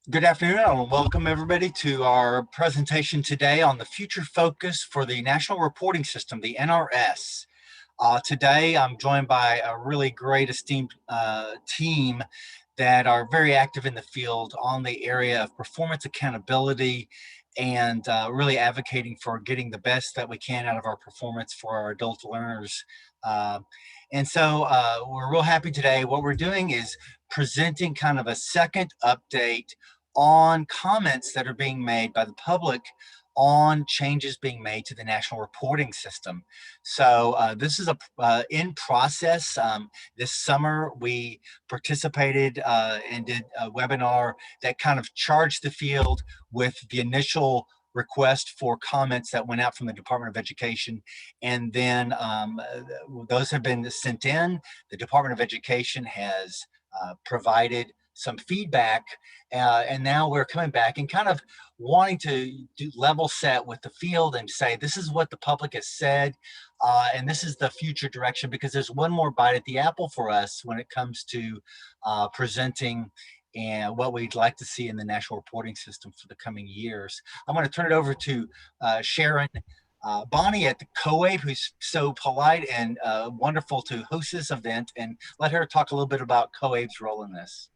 Good afternoon. I want to welcome everybody to our presentation today on the future focus for the National Reporting System, the NRS. Today, I'm joined by a really great esteemed team that are very active in the field on the area of performance accountability and really advocating for getting the best that we can out of our performance for our adult learners. We're real happy today. What we're doing is presenting kind of a second update on comments that are being made by the public on changes being made to the national reporting system. So this is in process. This summer we participated and did a webinar that kind of charged the field with the initial request for comments that went out from the Department of Education. And then those have been sent in. The Department of Education has provided some feedback, and now we're coming back and kind of wanting to do level set with the field and say, this is what the public has said, and this is the future direction, because there's one more bite at the apple for us when it comes to presenting and what we'd like to see in the national reporting system for the coming years. I'm going to turn it over to Sharon Bonnie at the COABE, who's so polite and wonderful to host this event, and let her talk a little bit about COABE's role in this.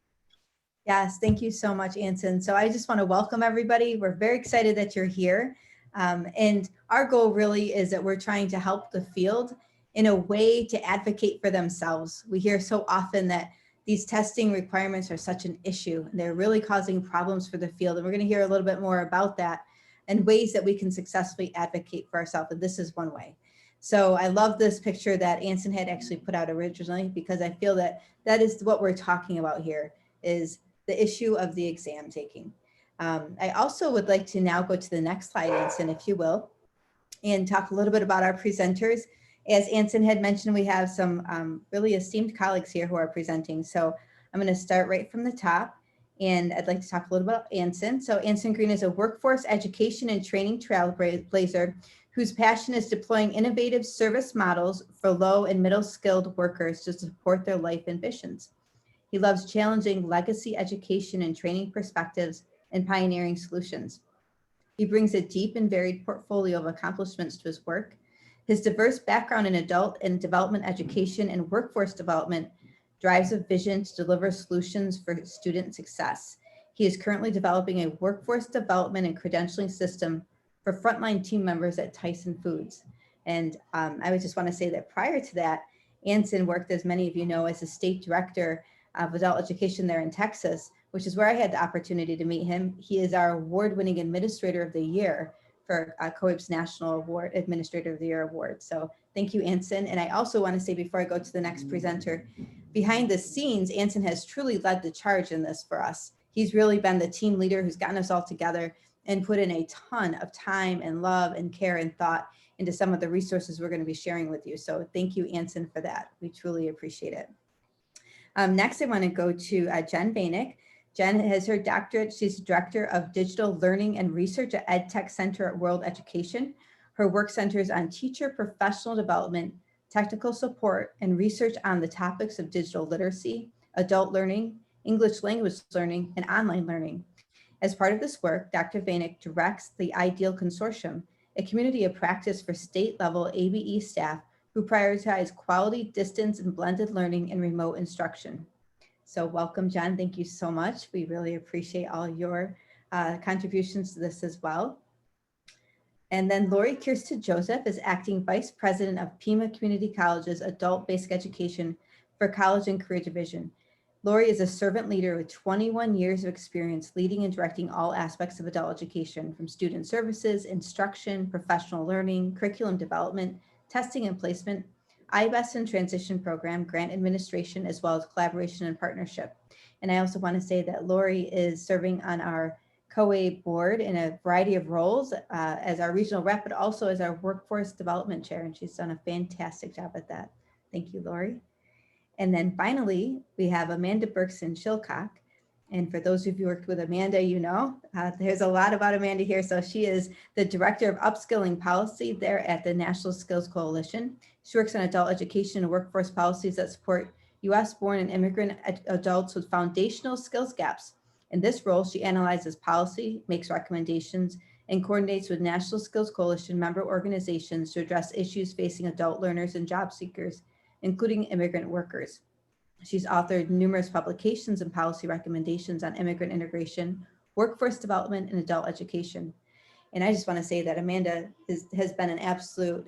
Yes, thank you so much, Anson. So I just want to welcome everybody. We're very excited that you're here. And our goal really is that we're trying to help the field in a way to advocate for themselves. We hear so often that these testing requirements are such an issue, and they're really causing problems for the field. And we're going to hear a little bit more about that and ways that we can successfully advocate for ourselves. And this is one way. So I love this picture that Anson had actually put out originally, because I feel that that is what we're talking about here, is the issue of the exam taking. I also would like to now go to the next slide, Anson, if you will, and talk a little bit about our presenters. As Anson had mentioned, we have some really esteemed colleagues here who are presenting. So I'm going to start right from the top, and I'd like to talk a little bit about Anson. So Anson Green is a workforce education and training trailblazer whose passion is deploying innovative service models for low and middle skilled workers to support their life ambitions. He loves challenging legacy education and training perspectives and pioneering solutions. He brings a deep and varied portfolio of accomplishments to his work. His diverse background in adult and development education and workforce development drives a vision to deliver solutions for student success. He is currently developing a workforce development and credentialing system for frontline team members at Tyson Foods. And I would just want to say that prior to that, Anson worked, as many of you know, as a state director of adult education there in Texas, which is where I had the opportunity to meet him. He is our award-winning Administrator of the Year for COABE's National Award, Administrator of the Year Award. So thank you, Anson. And I also want to say, before I go to the next presenter, behind the scenes, Anson has truly led the charge in this for us. He's really been the team leader who's gotten us all together and put in a ton of time and love and care and thought into some of the resources we're going to be sharing with you. So thank you, Anson, for that. We truly appreciate it. Next, I want to go to Jen Bainick. Jen has her doctorate. She's Director of Digital Learning and Research at EdTech Center at World Education. Her work centers on teacher professional development, technical support, and research on the topics of digital literacy, adult learning, English language learning, and online learning. As part of this work, Dr. Bainick directs the IDEAL Consortium, a community of practice for state-level ABE staff who prioritize quality, distance, and blended learning and remote instruction. So welcome, Jen. Thank you so much. We really appreciate all your contributions to this as well. And then Lori Kirsten Joseph is Acting Vice President of Pima Community College's Adult Basic Education for College and Career Division. Lori is a servant leader with 21 years of experience leading and directing all aspects of adult education, from student services, instruction, professional learning, curriculum development, testing and placement, IBEST and transition program, grant administration, as well as collaboration and partnership. And I also want to say that Lori is serving on our COABE board in a variety of roles as our regional rep, but also as our workforce development chair. And she's done a fantastic job at that. Thank you, Lori. And then finally, we have Amanda Berkson-Shilcock. And for those of you who worked with Amanda, you know, there's a lot about Amanda here. So she is the Director of Upskilling Policy there at the National Skills Coalition. She works on adult education and workforce policies that support US-born and immigrant adults with foundational skills gaps In this role, she analyzes policy, makes recommendations, and coordinates with National Skills Coalition member organizations to address issues facing adult learners and job seekers, including immigrant workers. She's authored numerous publications and policy recommendations on immigrant integration, workforce development, and adult education. And I just want to say that Amanda has been an absolute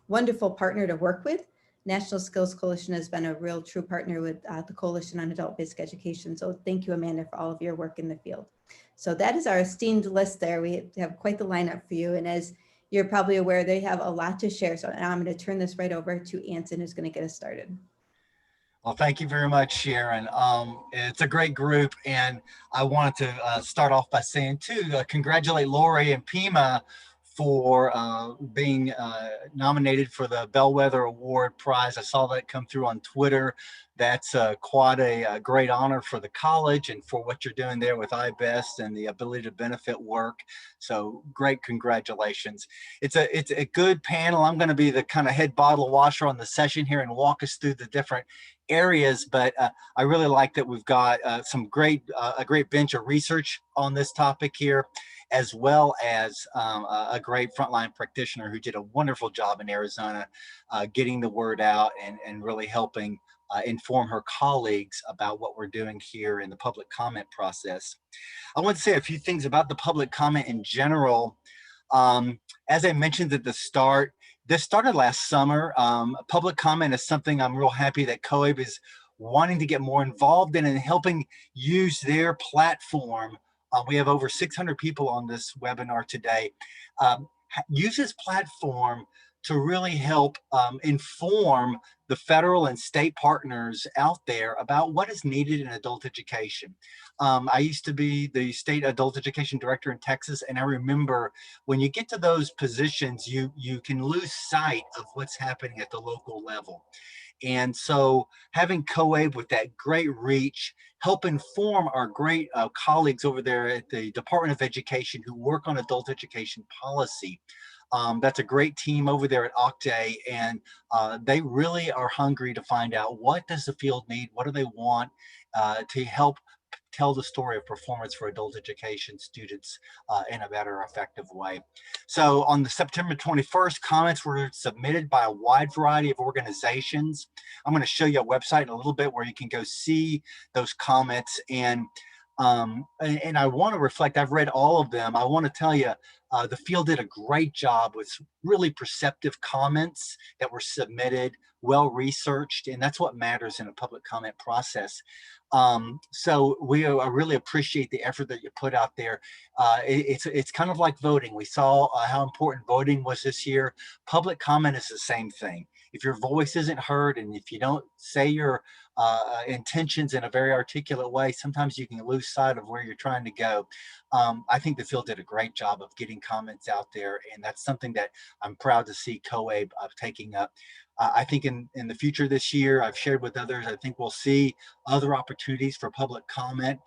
wonderful partner to work with. National Skills Coalition has been a real true partner with the Coalition on Adult Basic Education. So thank you, Amanda, for all of your work in the field. So that is our esteemed list there. We have quite the lineup for you. And as you're probably aware, they have a lot to share. So now I'm going to turn this right over to Anson, who's going to get us started. Well, thank you very much, Sharon. It's a great group, and I wanted to start off by saying too, congratulate Lori and Pima for being nominated for the Bellwether Award Prize. I saw that come through on Twitter. That's quite a great honor for the college and for what you're doing there with iBest and the ability to benefit work. So great, congratulations. It's a good panel. I'm going to be the kind of head bottle washer on the session here and walk us through the different areas, but I really like that we've got a great bench of research on this topic here, as well as a great frontline practitioner who did a wonderful job in Arizona getting the word out and really helping inform her colleagues about what we're doing here in the public comment process. I want to say a few things about the public comment in general. As I mentioned at the start, this started last summer. Public comment is something I'm real happy that COABE is wanting to get more involved in and helping use their platform. We have over 600 people on this webinar today. Use this platform to really help inform the federal and state partners out there about what is needed in adult education. I used to be the state adult education director in Texas, and I remember when you get to those positions, you can lose sight of what's happening at the local level. And so having COABE with that great reach, help inform our great colleagues over there at the Department of Education who work on adult education policy. That's a great team over there at OCTAE, and they really are hungry to find out what does the field need, what do they want to help tell the story of performance for adult education students in a better, effective way. So on the September 21st, comments were submitted by a wide variety of organizations. I'm going to show you a website in a little bit where you can go see those comments. And I want to reflect, I've read all of them. I want to tell you, the field did a great job with really perceptive comments that were submitted, well researched, and that's what matters in a public comment process. So I really appreciate the effort that you put out there. It's kind of like voting. We saw how important voting was this year. Public comment is the same thing. If your voice isn't heard and if you don't say your intentions in a very articulate way, sometimes you can lose sight of where you're trying to go. I think the field did a great job of getting comments out there, and that's something that I'm proud to see COABE taking up. I think in the future this year, I've shared with others, I think we'll see other opportunities for public comment.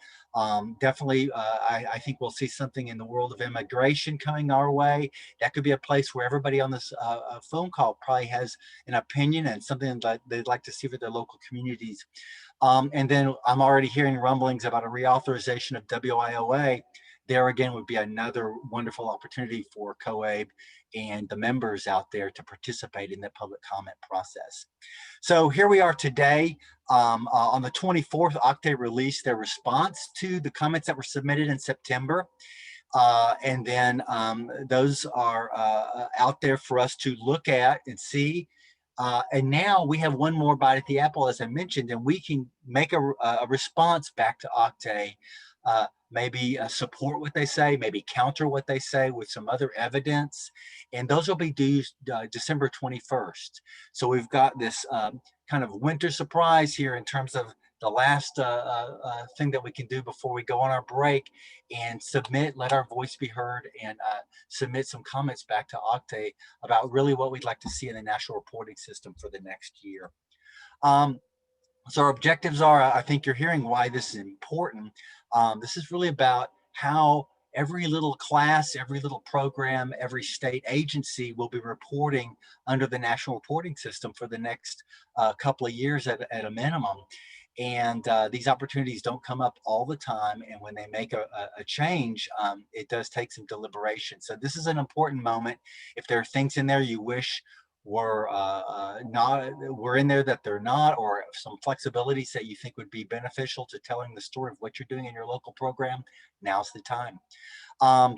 Definitely, I think we'll see something in the world of immigration coming our way. That could be a place where everybody on this phone call probably has an opinion and something that they'd like to see for their local communities. And then I'm already hearing rumblings about a reauthorization of WIOA. There again would be another wonderful opportunity for COABE and the members out there to participate in that public comment process. So here we are today. On the 24th, OCTAE released their response to the comments that were submitted in September. And then those are out there for us to look at and see. And now we have one more bite at the apple, as I mentioned, and we can make a response back to OCTAE. Maybe support what they say, maybe counter what they say with some other evidence. And those will be due December 21st. So we've got this kind of winter surprise here in terms of the last thing that we can do before we go on our break and let our voice be heard and submit some comments back to OCTAE about really what we'd like to see in the national reporting system for the next year. So our objectives are, I think you're hearing why this is important. This is really about how every little class, every little program, every state agency will be reporting under the national reporting system for the next couple of years at a minimum. And these opportunities don't come up all the time. And when they make a change, it does take some deliberation. So this is an important moment. If there are things in there you wish were in there that they're not, or some flexibilities that you think would be beneficial to telling the story of what you're doing in your local program, now's the time.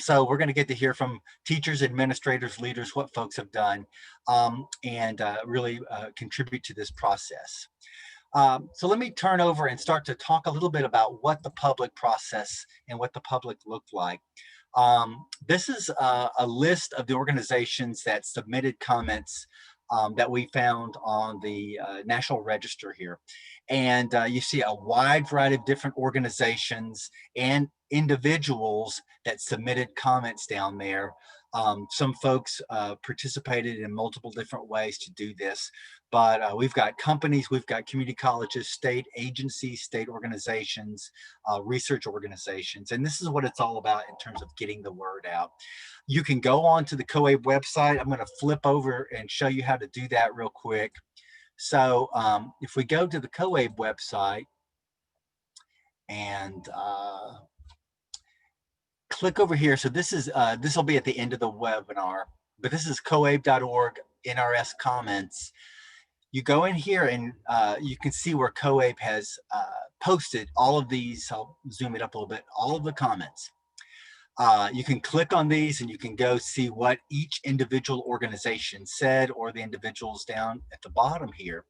So we're going to get to hear from teachers, administrators, leaders, what folks have done, and really contribute to this process. So let me turn over and start to talk a little bit about what the public process and what the public looked like. This is a list of the organizations that submitted comments that we found on the National Register here. And you see a wide variety of different organizations and individuals that submitted comments down there. Some folks participated in multiple different ways to do this, but we've got companies, we've got community colleges, state agencies, state organizations, research organizations, and this is what it's all about in terms of getting the word out. You can go on to the COABE website. I'm going to flip over and show you how to do that real quick. So if we go to the COABE website and click over here. So this will be at the end of the webinar, but this is coabe.org NRS comments. You go in here and you can see where COABE has posted all of these. I'll zoom it up a little bit, all of the comments. You can click on these and you can go see what each individual organization said, or the individuals down at the bottom here.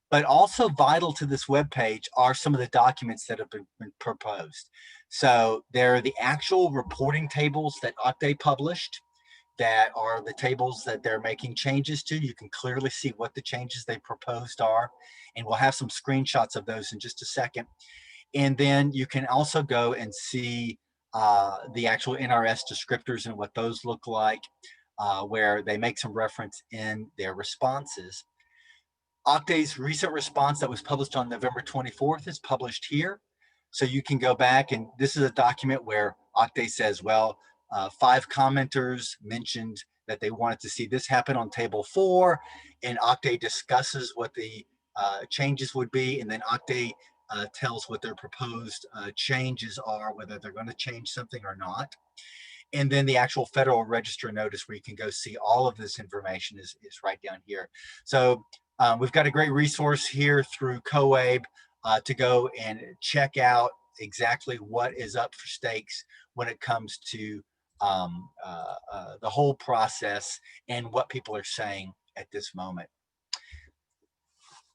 But also vital to this webpage are some of the documents that have been proposed. So there are the actual reporting tables that OCTAE published, that are the tables that they're making changes to. You can clearly see what the changes they proposed are, and we'll have some screenshots of those in just a second. And then you can also go and see the actual NRS descriptors and what those look like, where they make some reference in their responses. OCTAE's recent response that was published on November 24th is published here. So you can go back, and this is a document where OCTAE says, well, 5 commenters mentioned that they wanted to see this happen on table 4, and OCTAE discusses what the changes would be, and then OCTAE tells what their proposed changes are, whether they're going to change something or not. And then the actual Federal Register notice where you can go see all of this information is right down here. So we've got a great resource here through COABE to go and check out exactly what is up for stakes when it comes to the whole process and what people are saying at this moment.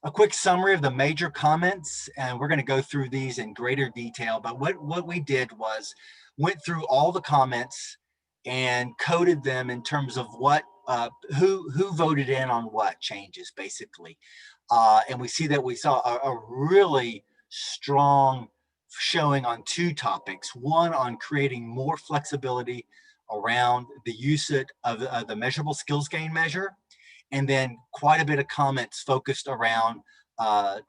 A quick summary of the major comments, and we're going to go through these in greater detail, but what we did was went through all the comments and coded them in terms of what who voted in on what changes, basically. And we see that we saw a really strong showing on 2 topics. One, on creating more flexibility around the use of the measurable skills gain measure, and then quite a bit of comments focused around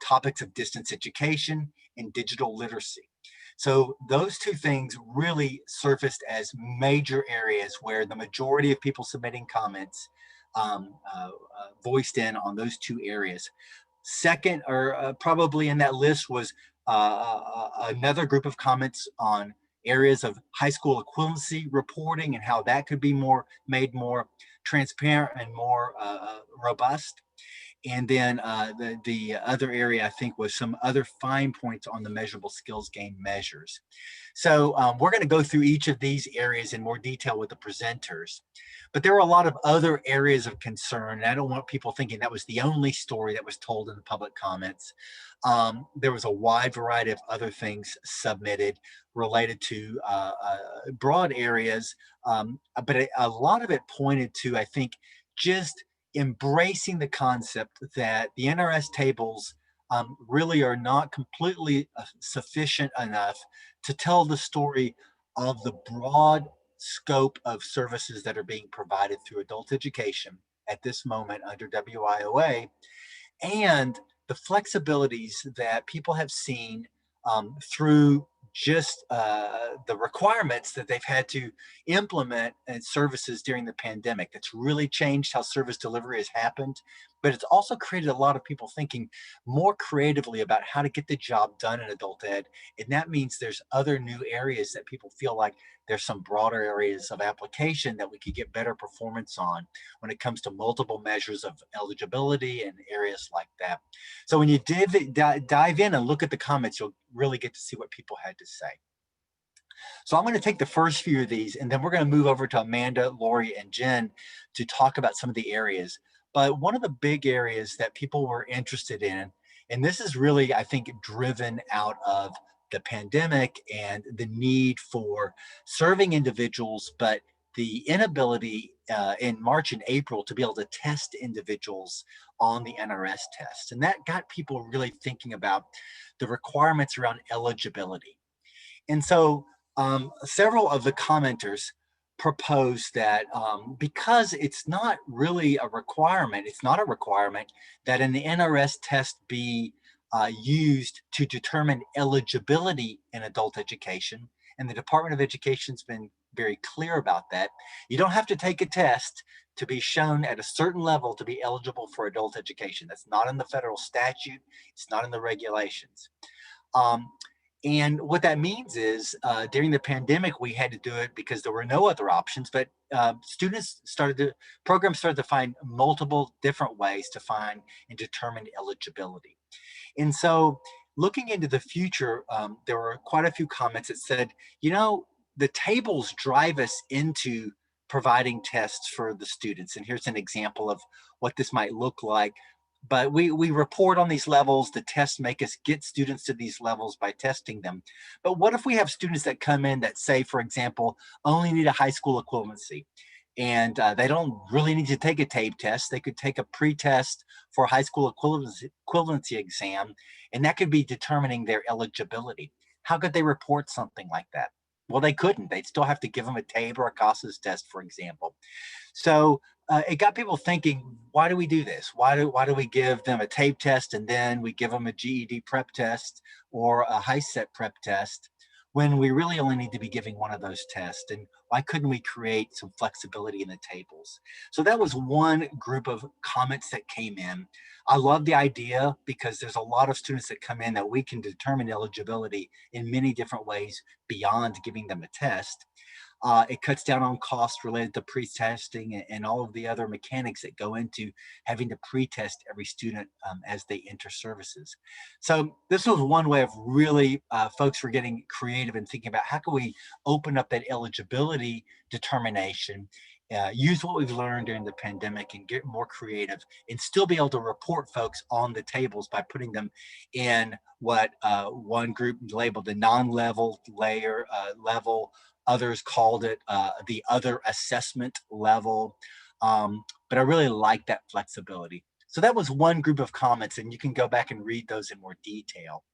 topics of distance education and digital literacy. So those 2 things really surfaced as major areas where the majority of people submitting comments voiced in on those 2 areas. Second, or probably in that list, was another group of comments on areas of high school equivalency reporting and how that could be made more transparent and more robust. And then the other area, I think, was some other fine points on the measurable skills gain measures. So we're going to go through each of these areas in more detail with the presenters. But there were a lot of other areas of concern, and I don't want people thinking that was the only story that was told in the public comments. There was a wide variety of other things submitted related to broad areas, but a lot of it pointed to, I think, just embracing the concept that the NRS tables really are not completely sufficient enough to tell the story of the broad scope of services that are being provided through adult education at this moment under WIOA, and the flexibilities that people have seen through just the requirements that they've had to implement and services during the pandemic. That's really changed how service delivery has happened, but it's also created a lot of people thinking more creatively about how to get the job done in adult ed. And that means there's other new areas that people feel like there's some broader areas of application that we could get better performance on when it comes to multiple measures of eligibility and areas like that. So when you dive in and look at the comments, you'll really get to see what people had to say. So I'm going to take the first few of these, and then we're going to move over to Amanda, Lori, and Jen to talk about some of the areas. But one of the big areas that people were interested in, and this is really, I think, driven out of the pandemic and the need for serving individuals, but the inability in March and April to be able to test individuals on the NRS test. And that got people really thinking about the requirements around eligibility. And so several of the commenters proposed that because it's not really a requirement, it's not a requirement that an NRS test be used to determine eligibility in adult education. And the Department of Education's been very clear about that. You don't have to take a test to be shown at a certain level to be eligible for adult education. That's not in the federal statute. It's not in the regulations. Um, and what that means is during the pandemic, we had to do it because there were no other options, but programs started to find multiple different ways to find and determine eligibility. And so looking into the future, there were quite a few comments that said, you know, the tables drive us into providing tests for the students. And here's an example of what this might look like. But we report on these levels. The tests make us get students to these levels by testing them. But what if we have students that come in that say, for example, only need a high school equivalency? And they don't really need to take a tape test. They could take a pre-test for a high school equivalency exam, and that could be determining their eligibility. How could they report something like that? Well, they couldn't. They'd still have to give them a tape or a CASAS test, for example. So it got people thinking, why do we do this? Why do we give them a tape test and then we give them a GED prep test or a high set prep test when we really only need to be giving one of those tests? And why couldn't we create some flexibility in the tables? So that was one group of comments that came in. I love the idea because there's a lot of students that come in that we can determine eligibility in many different ways beyond giving them a test. It cuts down on costs related to pre-testing and all of the other mechanics that go into having to pre-test every student as they enter services. So this was one way of really folks were getting creative and thinking about how can we open up that eligibility determination, use what we've learned during the pandemic and get more creative and still be able to report folks on the tables by putting them in what one group labeled the non-level layer level. Others called it the other assessment level. But I really like that flexibility. So that was one group of comments, and you can go back and read those in more detail.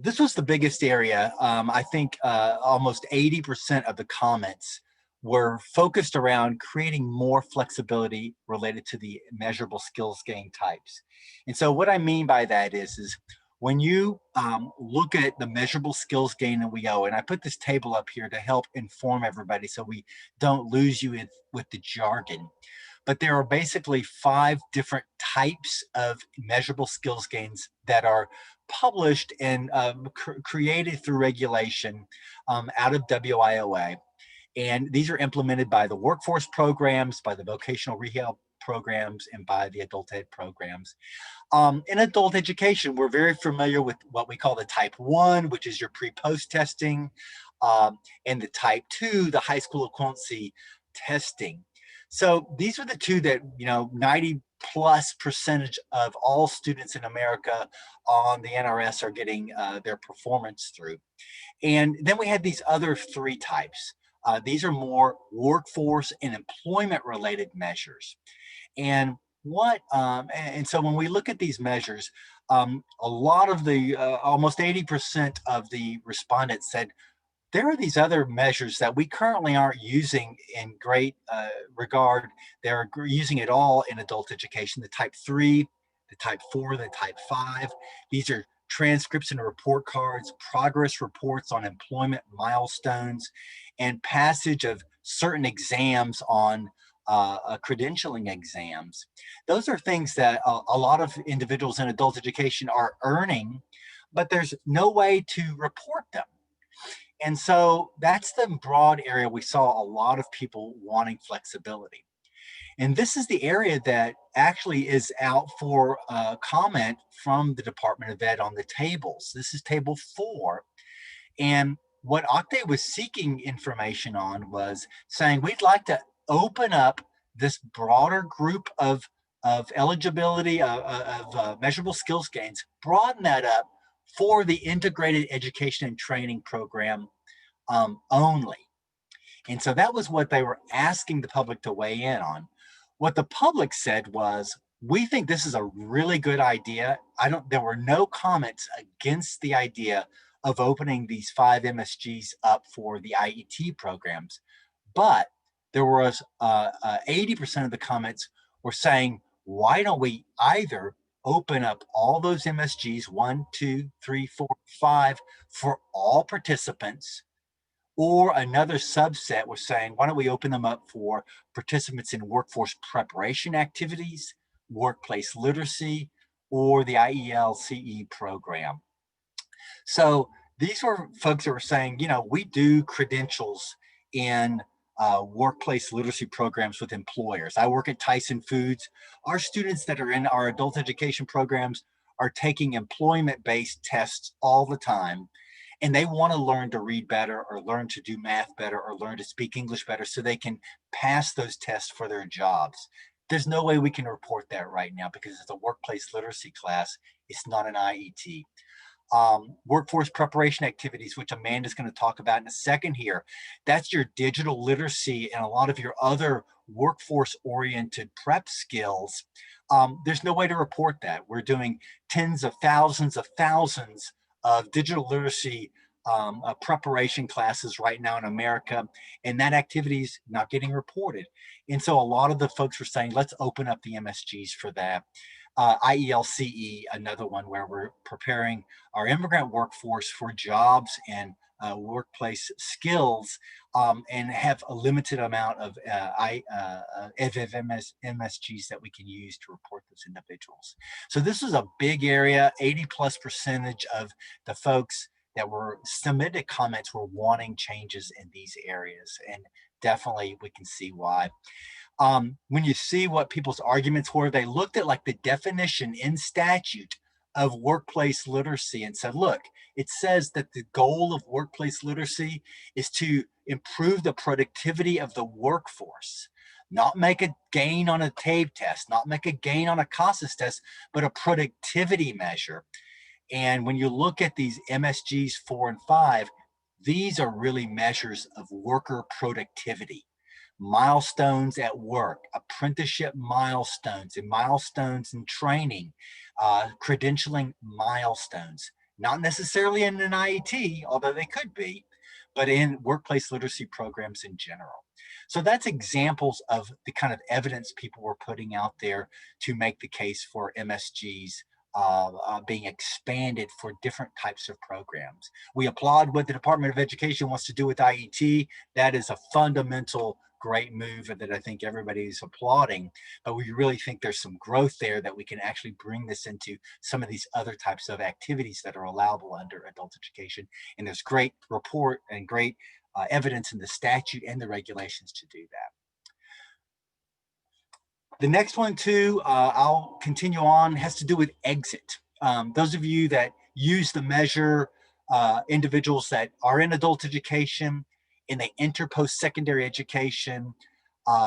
This was the biggest area. I think almost 80% of the comments were focused around creating more flexibility related to the measurable skills gain types. And so what I mean by that is when you look at the measurable skills gain in WEO, and I put this table up here to help inform everybody so we don't lose you with the jargon, but there are basically 5 different types of measurable skills gains that are published and created through regulation out of WIOA. And these are implemented by the workforce programs, by the vocational rehab programs, and by the adult ed programs. In adult education, we're very familiar with what we call the type 1, which is your pre-post testing, and the type 2, the high school equivalency testing. So these are the two that, 90+% of all students in America on the NRS are getting their performance through. And then we have these other 3 types. These are more workforce and employment related measures. And so when we look at these measures, a lot of the almost 80% of the respondents said there are these other measures that we currently aren't using in great regard. They're using it all in adult education. The type 3, the type 4, the type 5. These are transcripts and report cards, progress reports on employment milestones, and passage of certain exams on credentialing exams. Those are things that a lot of individuals in adult education are earning, but there's no way to report them. And so that's the broad area we saw a lot of people wanting flexibility. And this is the area that actually is out for comment from the Department of Ed on the tables. This is table 4. And what OCTAE was seeking information on was saying, we'd like to open up this broader group of eligibility of measurable skills gains, broaden that up for the integrated education and training program only. And so that was what they were asking the public to weigh in on. What the public said was, we think this is a really good idea. There were no comments against the idea of opening these 5 MSGs up for the IET programs. But there was 80% of the comments were saying, why don't we either open up all those MSGs, 1, 2, 3, 4, 5, for all participants, or another subset was saying, why don't we open them up for participants in workforce preparation activities, workplace literacy, or the IELCE program. So these were folks that were saying, we do credentials in workplace literacy programs with employers. I work at Tyson Foods. Our students that are in our adult education programs are taking employment-based tests all the time. And they want to learn to read better, or learn to do math better, or learn to speak English better so they can pass those tests for their jobs. There's no way we can report that right now because it's a workplace literacy class. It's not an IET. Workforce preparation activities, which Amanda's going to talk about in a second here. That's your digital literacy and a lot of your other workforce-oriented prep skills. There's no way to report that. We're doing tens of thousands of digital literacy preparation classes right now in America, and that activity is not getting reported. And so a lot of the folks were saying, let's open up the MSGs for that. IELCE, another one where we're preparing our immigrant workforce for jobs and workplace skills, and have a limited amount of MSGs that we can use to report those individuals. So this is a big area. 80+% of the folks that were submitted comments were wanting changes in these areas, and definitely we can see why. When you see what people's arguments were, they looked at like the definition in statute of workplace literacy and said, look, it says that the goal of workplace literacy is to improve the productivity of the workforce, not make a gain on a TABE test, not make a gain on a CASAS test, but a productivity measure. And when you look at these MSGs 4 and 5, these are really measures of worker productivity. Milestones at work, apprenticeship milestones, and milestones in training, credentialing milestones, not necessarily in an IET, although they could be, but in workplace literacy programs in general. So that's examples of the kind of evidence people were putting out there to make the case for MSGs being expanded for different types of programs. We applaud what the Department of Education wants to do with IET. That is a fundamental great move that I think everybody's applauding, but we really think there's some growth there that we can actually bring this into some of these other types of activities that are allowable under adult education. And there's great report and great evidence in the statute and the regulations to do that. The next one too, I'll continue on, has to do with exit. Those of you that use the measure, individuals that are in adult education and they enter post-secondary education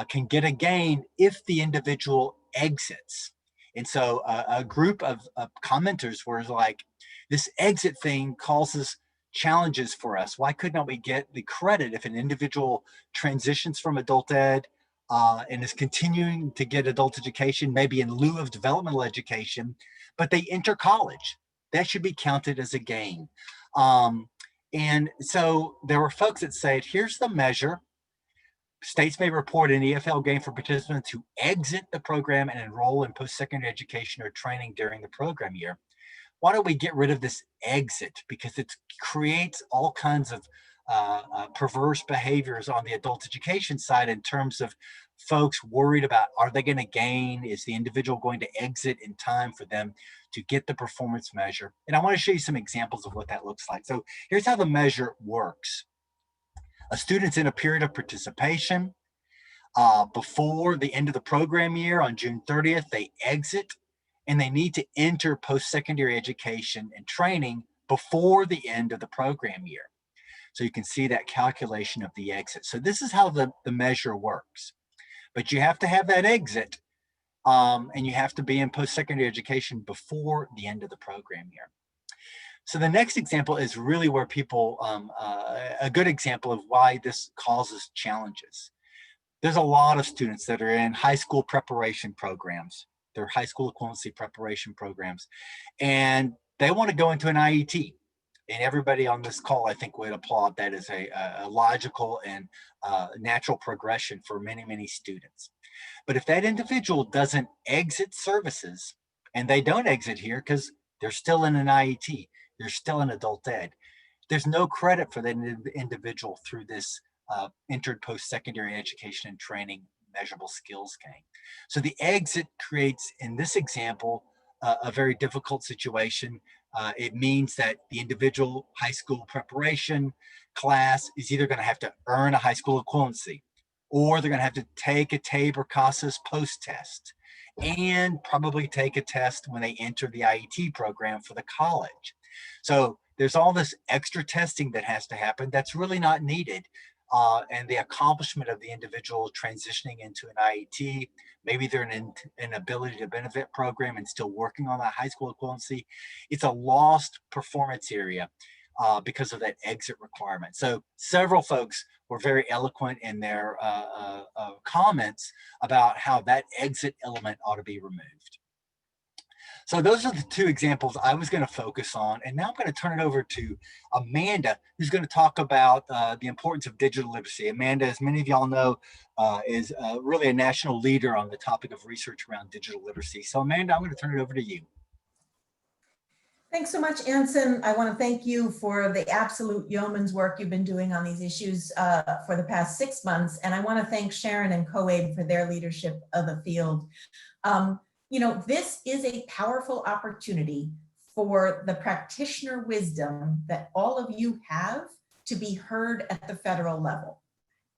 can get a gain if the individual exits. And so a group of commenters were like, this exit thing causes challenges for us. Why could not we get the credit if an individual transitions from adult ed and is continuing to get adult education, maybe in lieu of developmental education, but they enter college? That should be counted as a gain. And so there were folks that said, here's the measure. States may report an EFL gain for participants who exit the program and enroll in post-secondary education or training during the program year. Why don't we get rid of this exit? Because it creates all kinds of perverse behaviors on the adult education side in terms of folks worried about, are they going to gain? Is the individual going to exit in time for them to get the performance measure? And I want to show you some examples of what that looks like. So here's how the measure works. A student's in a period of participation. Before the end of the program year on June 30th, they exit, and they need to enter post-secondary education and training before the end of the program year. So you can see that calculation of the exit. So this is how the measure works. But you have to have that exit, and you have to be in post-secondary education before the end of the program year. So the next example is really where people, a good example of why this causes challenges. There's a lot of students that are in high school preparation programs. They're high school equivalency preparation programs, and they want to go into an IET. And everybody on this call, I think, would applaud that as a logical and natural progression for many, many students. But if that individual doesn't exit services, and they don't exit here because they're still in an IET, they're still in adult ed, there's no credit for that individual through this entered post-secondary education and training measurable skills gain. So the exit creates, in this example, a very difficult situation. It means that the individual high school preparation class is either going to have to earn a high school equivalency, or they're going to have to take a TABE or CASAS post-test, and probably take a test when they enter the IET program for the college. So there's all this extra testing that has to happen that's really not needed. And the accomplishment of the individual transitioning into an IET, maybe they're in an ability to benefit program and still working on that high school equivalency, it's a lost performance area because of that exit requirement. So several folks were very eloquent in their comments about how that exit element ought to be removed. So those are the two examples I was going to focus on. And now I'm going to turn it over to Amanda, who's going to talk about the importance of digital literacy. Amanda, as many of y'all know, is really a national leader on the topic of research around digital literacy. So Amanda, I'm going to turn it over to you. Thanks so much, Anson. I want to thank you for the absolute yeoman's work you've been doing on these issues for the past 6 months. And I want to thank Sharon and COABE for their leadership of the field. You know, this is a powerful opportunity for the practitioner wisdom that all of you have to be heard at the federal level.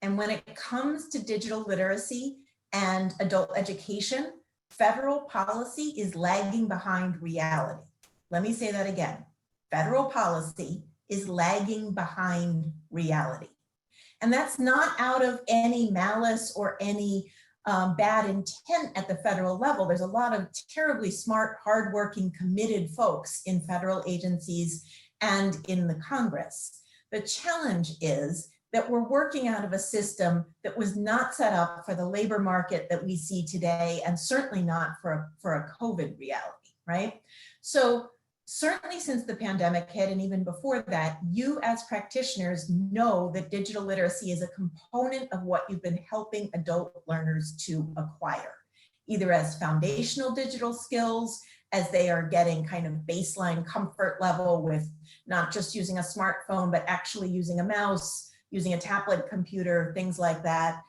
And when it comes to digital literacy and adult education, federal policy is lagging behind reality. Let me say that again. Federal policy is lagging behind reality. And that's not out of any malice or any bad intent at the federal level. There's a lot of terribly smart, hardworking, committed folks in federal agencies and in the Congress. The challenge is that we're working out of a system that was not set up for the labor market that we see today, and certainly not for a COVID reality, right? So certainly since the pandemic hit, and even before that, you as practitioners know that digital literacy is a component of what you've been helping adult learners to acquire, either as foundational digital skills, as they are getting kind of baseline comfort level with not just using a smartphone, but actually using a mouse, using a tablet computer, things like that.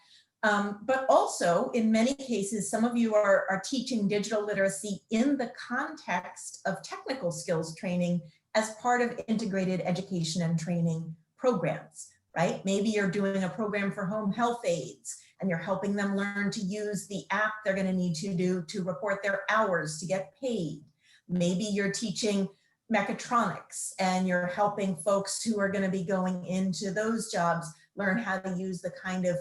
But also, in many cases, some of you are teaching digital literacy in the context of technical skills training as part of integrated education and training programs, right? Maybe you're doing a program for home health aides and you're helping them learn to use the app they're going to need to do to report their hours to get paid. Maybe you're teaching mechatronics and you're helping folks who are going to be going into those jobs learn how to use the kind of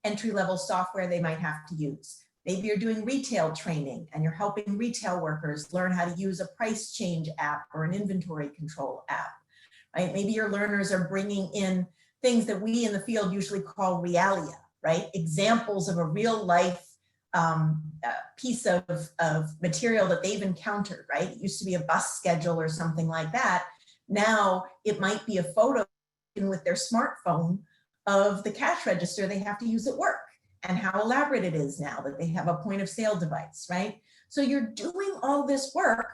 entry-level software they might have to use. Maybe you're doing retail training and you're helping retail workers learn how to use a price change app or an inventory control app, right? Maybe your learners are bringing in things that we in the field usually call realia, right? Examples of a real life piece of material that they've encountered, right? It used to be a bus schedule or something like that. Now it might be a photo with their smartphone of the cash register they have to use at work and how elaborate it is now that they have a point of sale device, right? So you're doing all this work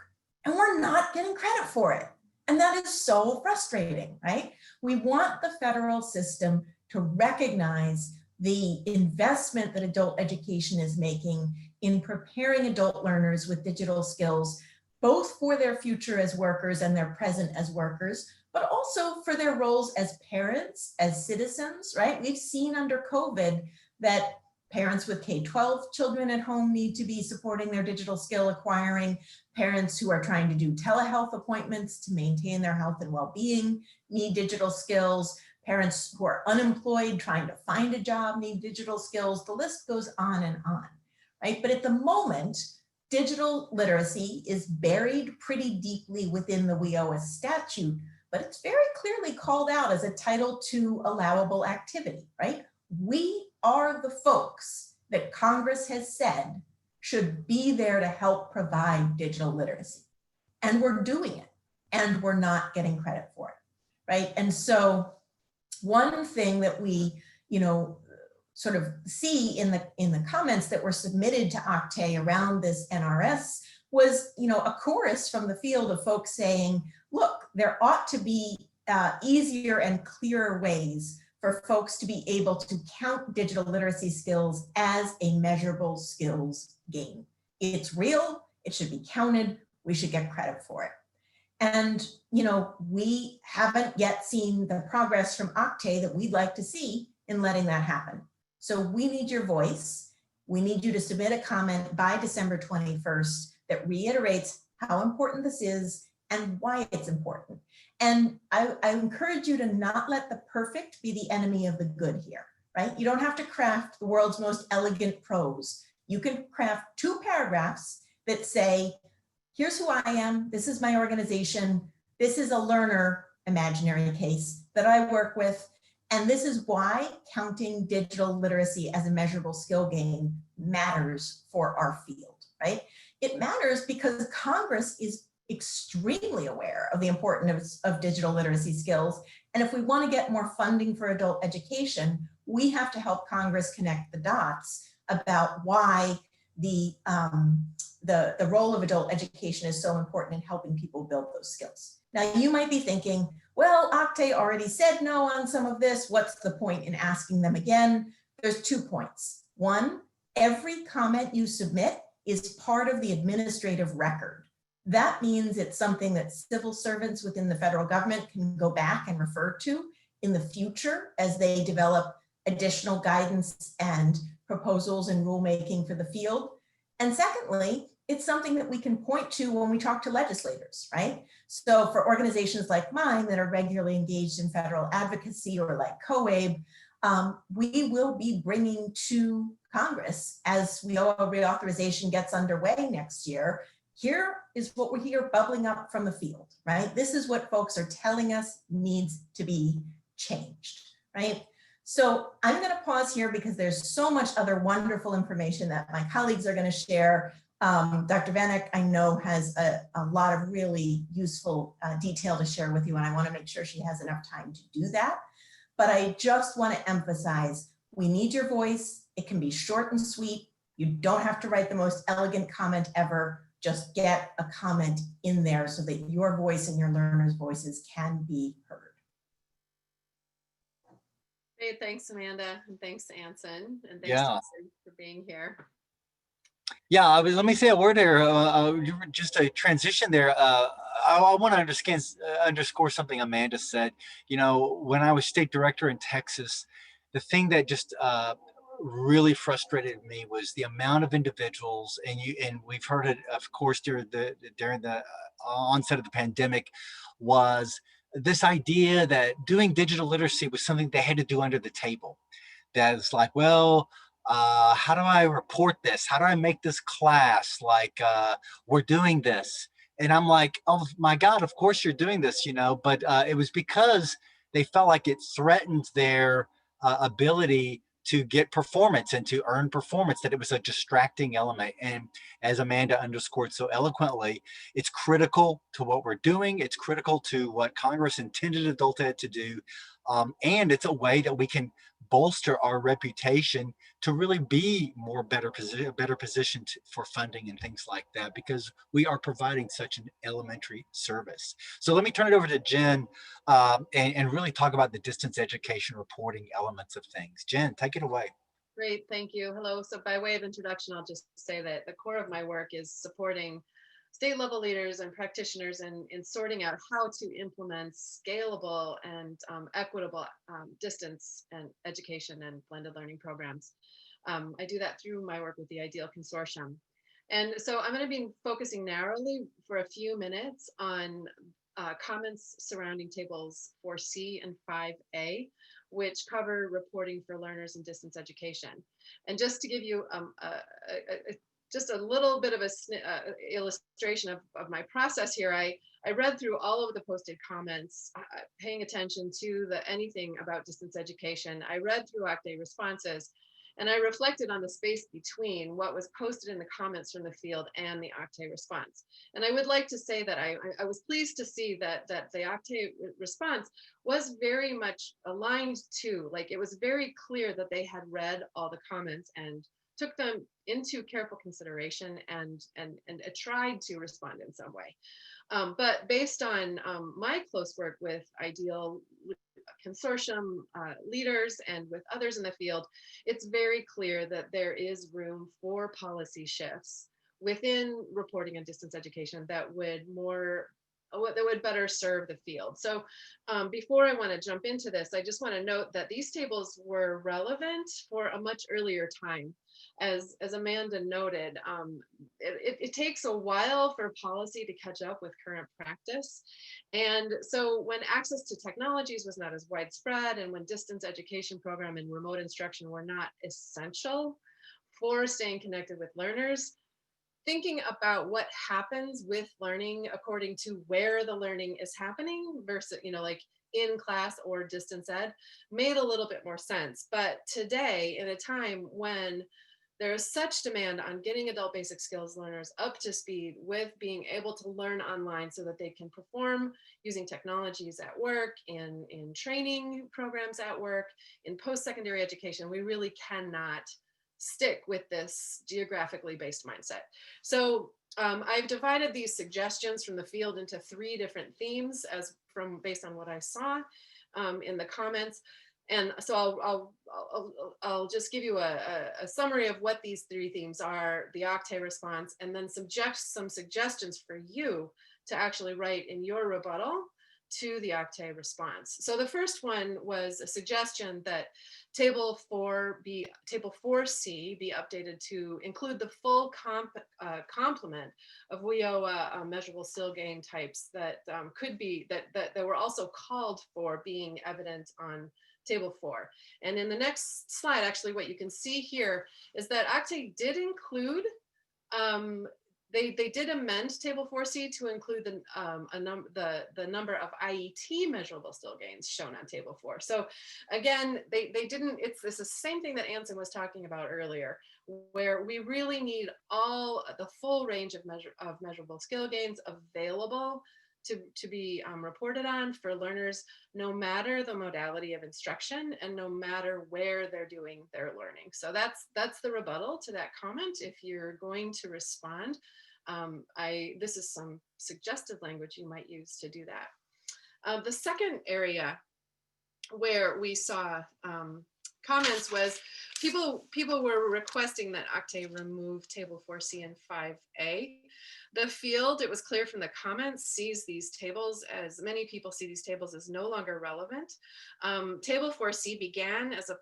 and we're not getting credit for it. And that is so frustrating, right? We want the federal system to recognize the investment that adult education is making in preparing adult learners with digital skills, both for their future as workers and their present as workers, but also for their roles as parents, as citizens, right? We've seen under COVID that parents with K-12 children at home need to be supporting their digital skill acquiring. Parents who are trying to do telehealth appointments to maintain their health and well-being need digital skills. Parents who are unemployed trying to find a job need digital skills. The list goes on and on, right? But at the moment, digital literacy is buried pretty deeply within the WIOA statute, but it's very clearly called out as a Title II allowable activity, right? We are the folks that Congress has said should be there to help provide digital literacy. And we're doing it, and we're not getting credit for it, right? And so one thing that we, sort of see in the comments that were submitted to OCTAE around this NRS was, a chorus from the field of folks saying, look, there ought to be easier and clearer ways for folks to be able to count digital literacy skills as a measurable skills gain. It's real, it should be counted, we should get credit for it. And, we haven't yet seen the progress from OCTAE that we'd like to see in letting that happen. So we need your voice. We need you to submit a comment by December 21st that reiterates how important this is and why it's important. And I encourage you to not let the perfect be the enemy of the good here, right? You don't have to craft the world's most elegant prose. You can craft 2 paragraphs that say, here's who I am, this is my organization, this is a learner, imaginary case, that I work with, and this is why counting digital literacy as a measurable skill gain matters for our field, right? It matters because Congress is extremely aware of the importance of digital literacy skills. And if we want to get more funding for adult education, we have to help Congress connect the dots about why the role of adult education is so important in helping people build those skills. Now, you might be thinking, well, OCTAE already said no on some of this. What's the point in asking them again? There's 2 points. One, every comment you submit is part of the administrative record. That means it's something that civil servants within the federal government can go back and refer to in the future as they develop additional guidance and proposals and rulemaking for the field. And secondly, it's something that we can point to when we talk to legislators, right? So for organizations like mine that are regularly engaged in federal advocacy or like COABE, we will be bringing to Congress as WIOA reauthorization gets underway next year. Here is what we hear bubbling up from the field, right? This is what folks are telling us needs to be changed, right? So I'm going to pause here because there's so much other wonderful information that my colleagues are going to share. Dr. Vanek, I know, has a lot of really useful detail to share with you, and I want to make sure she has enough time to do that. But I just want to emphasize, we need your voice. It can be short and sweet. You don't have to write the most elegant comment ever. Just get a comment in there so that your voice and your learners' voices can be heard. Great, thanks, Amanda, and thanks, Anson, and thanks Yeah. for being here. Yeah, let me say a word there, just a transition there. I want to underscore something Amanda said. When I was state director in Texas, the thing that just really frustrated me was the amount of individuals, and we've heard it, of course, during the onset of the pandemic, was this idea that doing digital literacy was something they had to do under the table. That it's like, well, how do I report this? How do I make this class like we're doing this? And I'm like, oh my God, of course you're doing this, but it was because they felt like it threatened their ability to get performance and to earn performance, that it was a distracting element. And as Amanda underscored so eloquently, it's critical to what we're doing. It's critical to what Congress intended adult ed to do. And it's a way that we can bolster our reputation to really be better positioned for funding and things like that, because we are providing such an elementary service. So let me turn it over to Jen and really talk about the distance education reporting elements of things. Jen, take it away. Great, thank you. Hello. So by way of introduction, I'll just say that the core of my work is supporting state level leaders and practitioners in sorting out how to implement scalable and equitable distance and education and blended learning programs. I do that through my work with the Ideal Consortium. And so I'm going to be focusing narrowly for a few minutes on comments surrounding tables 4C and 5A, which cover reporting for learners in distance education. And just to give you just a little bit of a illustration of my process here, I read through all of the posted comments, paying attention to anything about distance education. I read through OCTAE responses, and I reflected on the space between what was posted in the comments from the field and the OCTAE response. And I would like to say that I was pleased to see that the OCTAE response was very much aligned to, like, it was very clear that they had read all the comments and took them into careful consideration and tried to respond in some way. But based on my close work with Ideal Consortium leaders and with others in the field, it's very clear that there is room for policy shifts within reporting and distance education that would better serve the field. So before I want to jump into this, I just want to note that these tables were relevant for a much earlier time. As Amanda noted, it takes a while for policy to catch up with current practice. And so when access to technologies was not as widespread, and when distance education program and remote instruction were not essential for staying connected with learners, thinking about what happens with learning according to where the learning is happening versus, like in class or distance ed, made a little bit more sense. But today, in a time when there is such demand on getting adult basic skills learners up to speed with being able to learn online so that they can perform using technologies at work, in training programs at work, in post-secondary education, we really cannot stick with this geographically based mindset. So I've divided these suggestions from the field into 3 different themes based on what I saw in the comments. And so I'll just give you a summary of what these 3 themes are, the OCTAE response, and then some suggestions for you to actually write in your rebuttal to the OCTAE response. So the first one was a suggestion that Table 4C be updated to include the full complement of WIOA measurable skill gain types that that were also called for being evident on Table 4. And in the next slide, actually, what you can see here is that OCTAE did include, they did amend Table 4C to include the number of IET measurable skill gains shown on Table 4. So again, they didn't, it's the same thing that Anson was talking about earlier, where we really need the full range of measurable skill gains available to be reported on for learners, no matter the modality of instruction and no matter where they're doing their learning. So that's the rebuttal to that comment. If you're going to respond, this is some suggested language you might use to do that. The second area where we saw comments was people were requesting that OCTAE remove Table 4C and 5A. The field, it was clear from the comments, sees these tables, as many people see these tables as no longer relevant. Table 4C began as a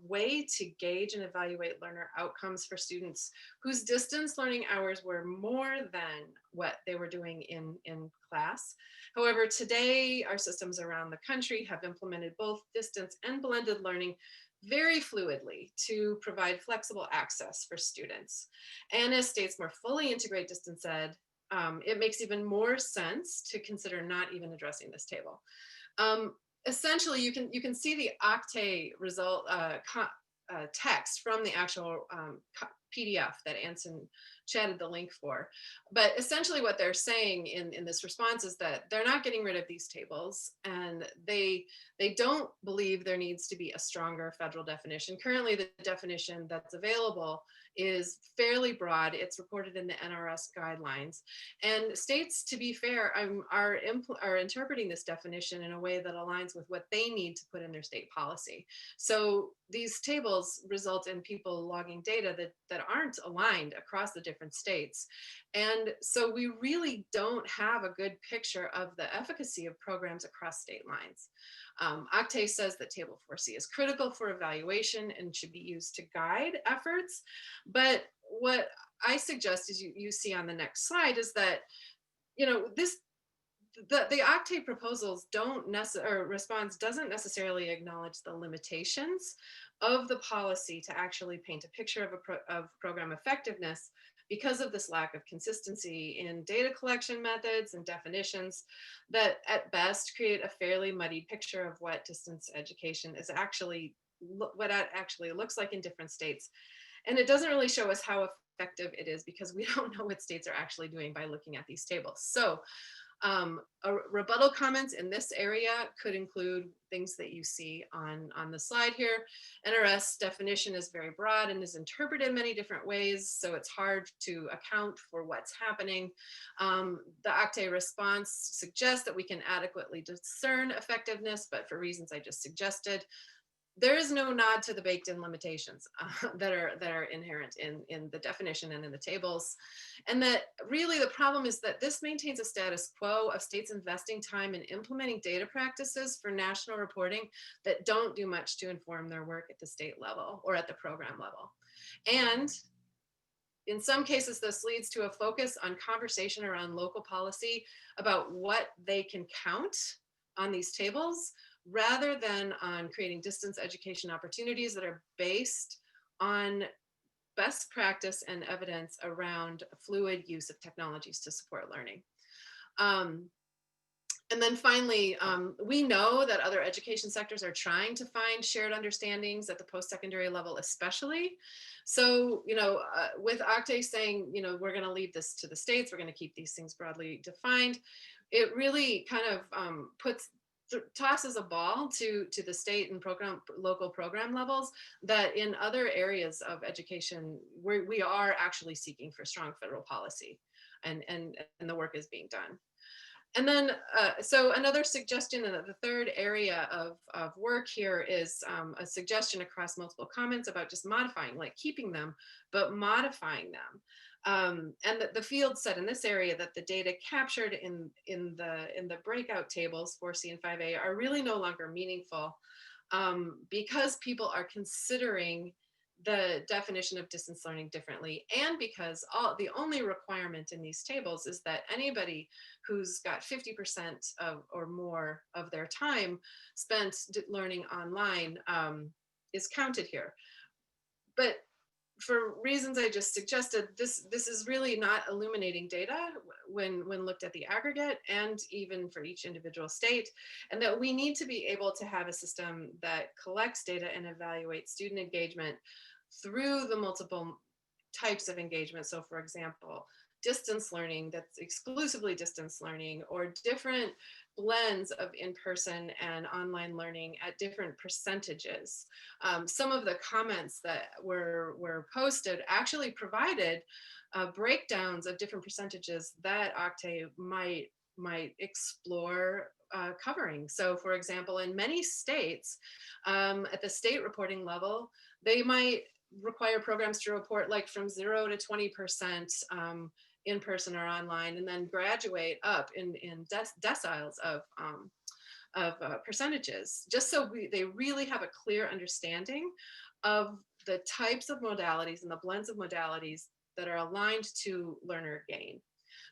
way to gauge and evaluate learner outcomes for students whose distance learning hours were more than what they were doing in class. However, today, our systems around the country have implemented both distance and blended learning very fluidly to provide flexible access for students. And as states more fully integrate distance ed, it makes even more sense to consider not even addressing this table. Essentially, you can see the OCTAE result text from the actual PDF that Anson chatted the link for. But essentially what they're saying in this response is that they're not getting rid of these tables, and they don't believe there needs to be a stronger federal definition. Currently, the definition that's available is fairly broad. It's reported in the NRS guidelines. And states, to be fair, are interpreting this definition in a way that aligns with what they need to put in their state policy. So these tables result in people logging data that aren't aligned across the different states. And so we really don't have a good picture of the efficacy of programs across state lines. OCTAE says that Table 4C is critical for evaluation and should be used to guide efforts. But what I suggest is you see on the next slide is that, the OCTAE proposals response doesn't necessarily acknowledge the limitations of the policy to actually paint a picture of program effectiveness because of this lack of consistency in data collection methods and definitions that at best create a fairly muddied picture of what distance education is actually, what it actually looks like in different states. And it doesn't really show us how effective it is because we don't know what states are actually doing by looking at these tables. So rebuttal comments in this area could include things that you see on the slide here. NRS definition is very broad and is interpreted in many different ways, so it's hard to account for what's happening. The OCTAE response suggests that we can adequately discern effectiveness, but for reasons I just suggested, there is no nod to the baked-in limitations that are inherent in the definition and in the tables. And that really the problem is that this maintains a status quo of states investing time in implementing data practices for national reporting that don't do much to inform their work at the state level or at the program level. And in some cases, this leads to a focus on conversation around local policy about what they can count on these tables, rather than on creating distance education opportunities that are based on best practice and evidence around fluid use of technologies to support learning. And then finally, we know that other education sectors are trying to find shared understandings at the post-secondary level, especially. So, with OCTAE saying, we're going to leave this to the states, we're going to keep these things broadly defined, it really kind of tosses a ball to the state and local program levels that in other areas of education, we are actually seeking for strong federal policy, and the work is being done. And then, so another suggestion in the third area of work here is a suggestion across multiple comments about just modifying, like keeping them, but modifying them. And the field said in this area that the data captured in the breakout tables 4C and 5A are really no longer meaningful because people are considering the definition of distance learning differently, and because the only requirement in these tables is that anybody who's got 50% or more of their time spent learning online is counted here. But for reasons I just suggested, this is really not illuminating data when looked at the aggregate and even for each individual state, and that we need to be able to have a system that collects data and evaluates student engagement through the multiple types of engagement. So for example, distance learning that's exclusively distance learning, or different blends of in-person and online learning at different percentages. Some of the comments that were posted actually provided breakdowns of different percentages that OCTAE might explore covering. So for example, in many states, at the state reporting level, they might require programs to report like from 0 to 20% in person or online, and then graduate up in deciles of percentages, just so they really have a clear understanding of the types of modalities and the blends of modalities that are aligned to learner gain.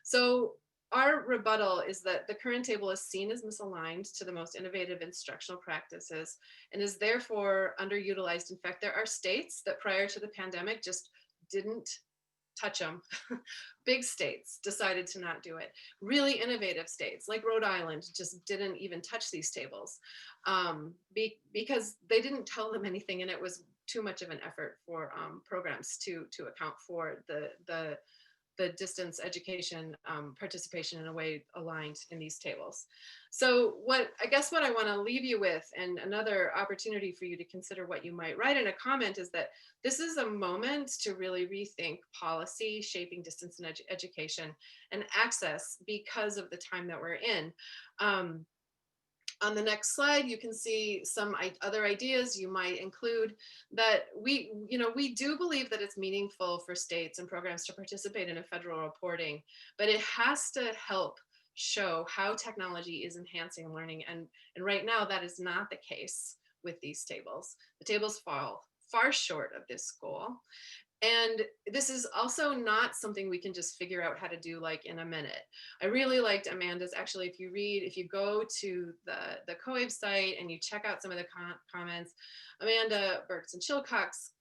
So our rebuttal is that the current table is seen as misaligned to the most innovative instructional practices and is therefore underutilized. In fact, there are states that prior to the pandemic just didn't touch them. Big states decided to not do it. Really innovative states like Rhode Island just didn't even touch these tables because they didn't tell them anything, and it was too much of an effort for programs to account for the the distance education participation in a way aligned in these tables. So I guess what I want to leave you with, and another opportunity for you to consider what you might write in a comment, is that this is a moment to really rethink policy shaping distance and education and access because of the time that we're in. On the next slide, you can see some other ideas you might include that we do believe that it's meaningful for states and programs to participate in a federal reporting, but it has to help show how technology is enhancing learning. And right now that is not the case with these tables. The tables fall far short of this goal. And this is also not something we can just figure out how to do like in a minute. I really liked Amanda's, actually, if you go to the COABE site and you check out some of the comments, Amanda Burks and Chilcock's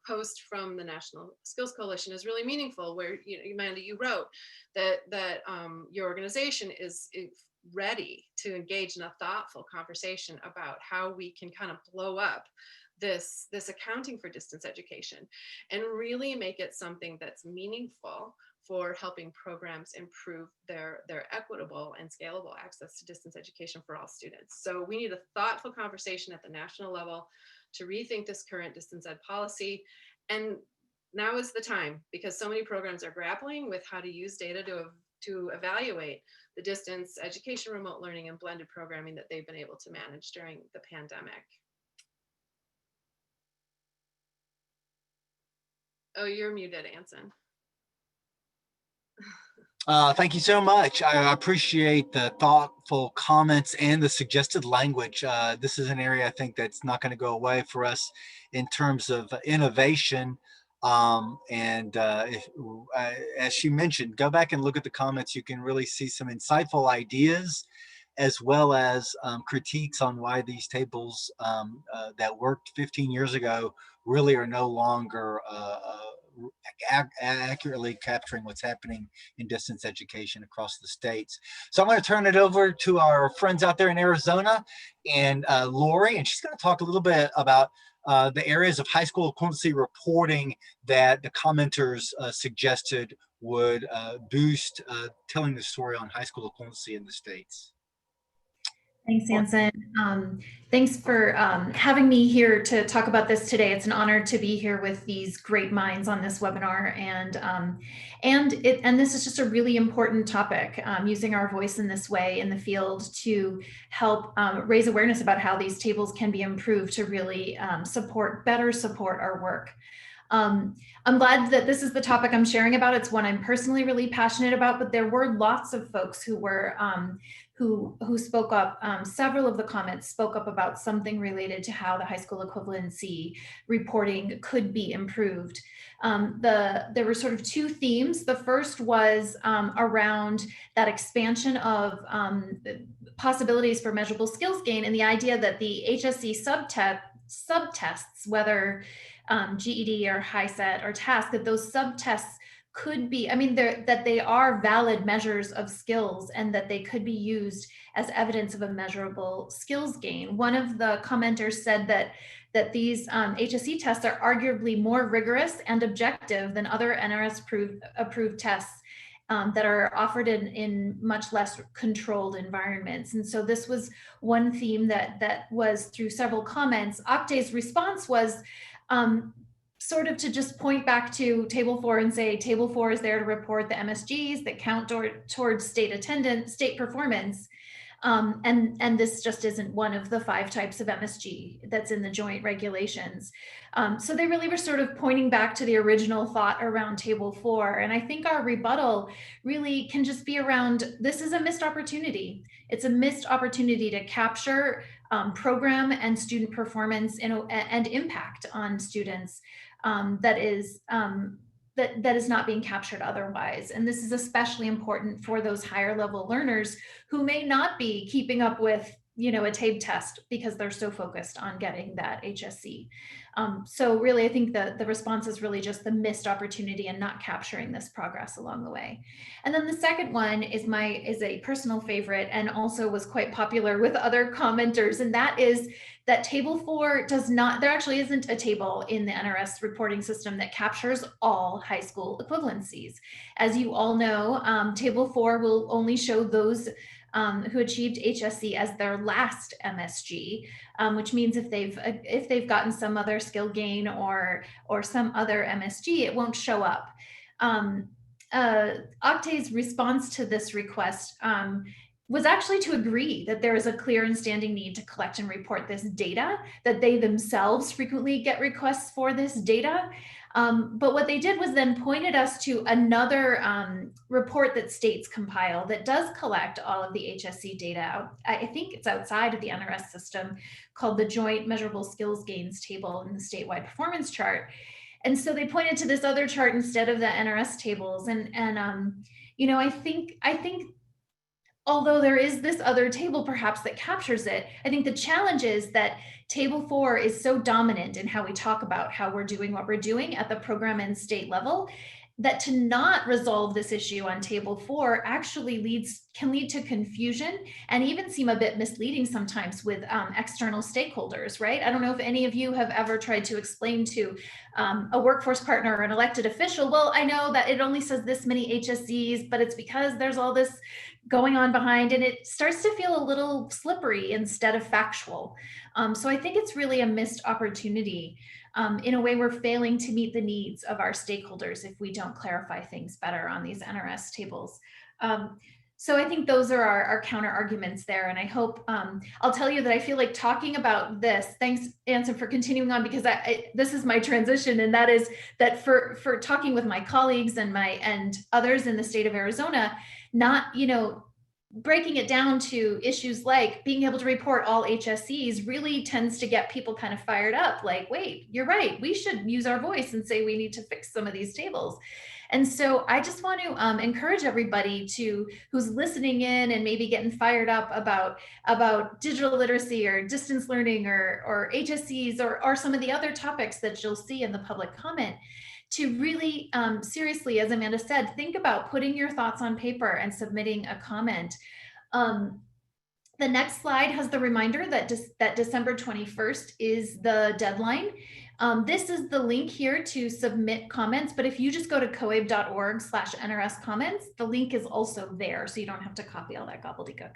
post from the National Skills Coalition is really meaningful, where, Amanda, you wrote that your organization is ready to engage in a thoughtful conversation about how we can kind of blow up this accounting for distance education and really make it something that's meaningful for helping programs improve their equitable and scalable access to distance education for all students. So we need a thoughtful conversation at the national level to rethink this current distance ed policy. And now is the time, because so many programs are grappling with how to use data to evaluate the distance education, remote learning, and blended programming that they've been able to manage during the pandemic. Oh, you're muted, Anson. Thank you so much. I appreciate the thoughtful comments and the suggested language. This is an area I think that's not going to go away for us in terms of innovation. As she mentioned, go back and look at the comments. You can really see some insightful ideas, as well as critiques on why these tables that worked 15 years ago really are no longer accurately capturing what's happening in distance education across the states. So I'm going to turn it over to our friends out there in Arizona, and Lori, and she's going to talk a little bit about the areas of high school equivalency reporting that the commenters suggested would boost telling the story on high school equivalency in the states. Thanks, Anson. Thanks for having me here to talk about this today. It's an honor to be here with these great minds on this webinar, and this is just a really important topic. Using our voice in this way in the field to help raise awareness about how these tables can be improved to really better support our work. I'm glad that this is the topic I'm sharing about. It's one I'm personally really passionate about, but there were lots of folks who were who spoke up. Several of the comments spoke up about something related to how the high school equivalency reporting could be improved. There were sort of two themes. The first was around that expansion of possibilities for measurable skills gain, and the idea that the HSE subtests, whether GED or HiSET or TASC, that those subtests could be, that they are valid measures of skills and that they could be used as evidence of a measurable skills gain. One of the commenters said that these HSE tests are arguably more rigorous and objective than other NRS approved tests that are offered in much less controlled environments. And so this was one theme that was through several comments. OCTAE's response was sort of to just point back to Table 4 and say, Table 4 is there to report the MSGs that count towards state attendance, state performance. And this just isn't one of the 5 types of MSG that's in the joint regulations. So they really were sort of pointing back to the original thought around Table 4. And I think our rebuttal really can just be around, this is a missed opportunity. It's a missed opportunity to capture program and student performance and impact on students that is not being captured otherwise. And this is especially important for those higher level learners who may not be keeping up with a TABE test because they're so focused on getting that HSC. So really, I think the response is really just the missed opportunity and not capturing this progress along the way. And then the second one is a personal favorite and also was quite popular with other commenters, and that is that Table 4 does not, there actually isn't a table in the NRS reporting system that captures all high school equivalencies. As you all know, Table 4 will only show those who achieved HSC as their last MSG, which means if they've gotten some other skill gain or some other MSG, it won't show up. OCTAE's response to this request was actually to agree that there is a clear and standing need to collect and report this data, that they themselves frequently get requests for this data. But what they did was then pointed us to another report that states compile that does collect all of the HSC data. I think it's outside of the NRS system, called the Joint Measurable Skills Gains Table in the statewide performance chart. And so they pointed to this other chart instead of the NRS tables. And I think although there is this other table perhaps that captures it, I think the challenge is that Table 4 is so dominant in how we talk about how we're doing what we're doing at the program and state level, that to not resolve this issue on Table 4 actually can lead to confusion and even seem a bit misleading sometimes with external stakeholders, right? I don't know if any of you have ever tried to explain to a workforce partner or an elected official, well, I know that it only says this many HSCs, but it's because there's all this going on behind, and it starts to feel a little slippery instead of factual. So I think it's really a missed opportunity. In a way, we're failing to meet the needs of our stakeholders if we don't clarify things better on these NRS tables. So I think those are our counter arguments there. And I hope, I'll tell you that I feel like talking about this, thanks Anson for continuing on, because this is my transition. And that is that for talking with my colleagues and others in the state of Arizona, not, breaking it down to issues like being able to report all HSCs really tends to get people kind of fired up. Like, wait, you're right. We should use our voice and say we need to fix some of these tables. And so I just want to encourage everybody who's listening in and maybe getting fired up about digital literacy or distance learning or HSCs or some of the other topics that you'll see in the public comment, to really seriously, as Amanda said, think about putting your thoughts on paper and submitting a comment. The next slide has the reminder that December 21st is the deadline. This is the link here to submit comments, but if you just go to coabe.org/NRS comments, the link is also there, so you don't have to copy all that gobbledygook.